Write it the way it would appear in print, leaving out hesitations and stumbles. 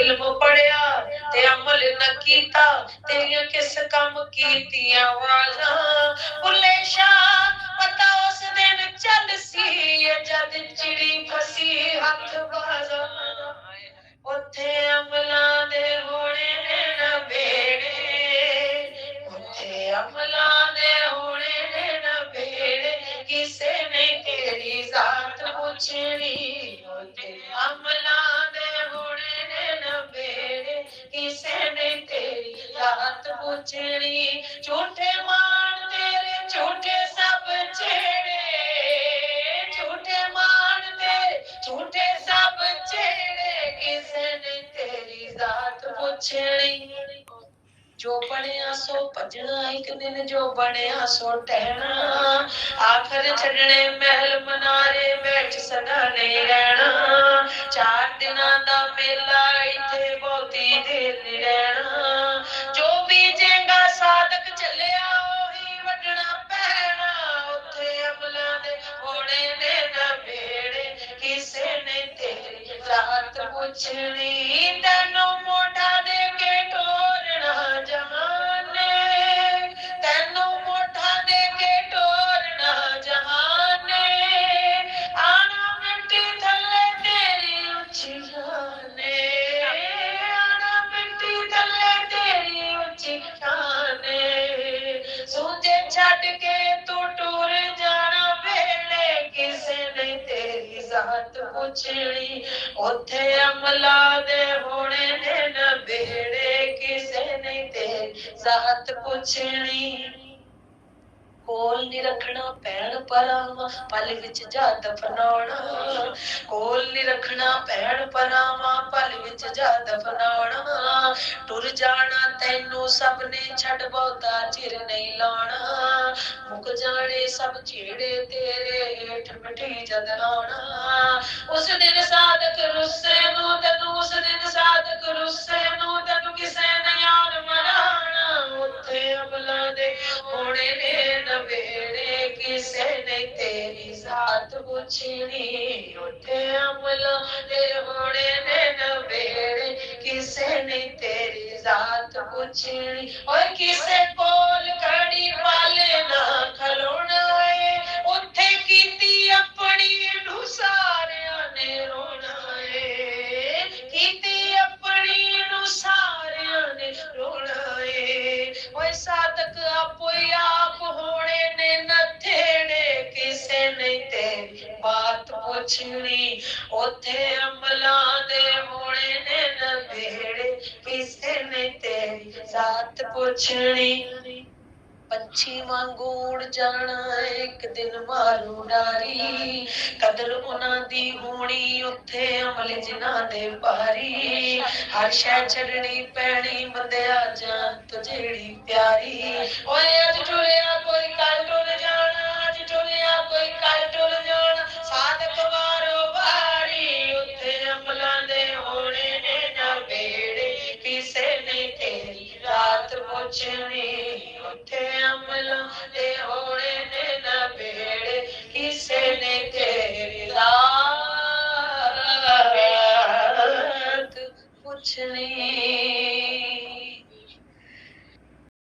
इल्म पढ़िया ते अमल न कीता तेरिया किस कम कीतियां वाजा भुले शाह पता उस दिन चल सी जद चिड़ी फसी हथ बाजा उथे अमलां दे होने ने न बेड़े उथे अमलां दे होने ने न बेड़े किसे ने तेरी जात पुछनी उथे अमलां दे होने ने न बेड़े किसे ने तेरी जात पुछनी झूठे मान तेरे झूठे सब छेड़े झूठे मान तेरे झूठे सब छेड़े किसे ने तेरी जात पुछनी जो बनिया सो भजना एक दिन जो बनिया सो टहना आखिर छड़ने महल मनारे बैठ सदा नहीं रहना 4 दिना दा मेला इथे बहुती देर नहीं रहना जो बीजेगा साधक चलिया ओही वडना पैना उथे अमला दे होने ने न बेड़े किसे ने तेरी जात पुछनी तेनू मोटा दे के टोरना जहाने तेनू मोटा दे के टोरना जहाने आना मिट्टी थले तेरी उच्ची जाने आना मिट्टी थले तेरी उच्ची जाने सूझे छड़ के तू टूर जाना वेले किसे ने तेरी जात पुछनी उथे अमला दे होने ने न बेड़े किसे ने तेरी जात पुछनी कोल नहीं रखना भैन परावा पल विच जा दफनाउणा कोल नहीं रखना भैन परावा पल विच जा दफनाउणा टुर जाना तैनू सब ने छड़ बहुता चिर नहीं लाना मुक जाने सब छेड़े तेरे हेठ मिठी जद आना उस दिन साधक रुस्से नू तैनू उस दिन साधक रुस्से नू तैनू किसे ने यार मनाना उथे अमला दे होने ने बेड़े किसे ने तेरी जात पुछनी उठे अमला दे होने ने न बेड़े किसे ने तेरी जात पुछनी और किसे कोल खड़ी पाले ना खलोना है उथे कीती अपनी नू सारिया ने रोना है कीती अपनी नू सारिया ने रोना है ओए साधक आपो आप होने ने न थेड़े किसे ने तेरी बात पुछनी उथे अमला दे होने ने न बेड़े किसे ने तेरी जात पुछनी पंछी वांगू उड़ जाना एक दिन मारू डारी कदर उन्हां दी होनी उथे अमल जिन्हां दे भारी हर शै छड़नी पैनी बंदिया जान तो जेड़ी प्यारी ओए अज टुरिया कोई कल टुर जाना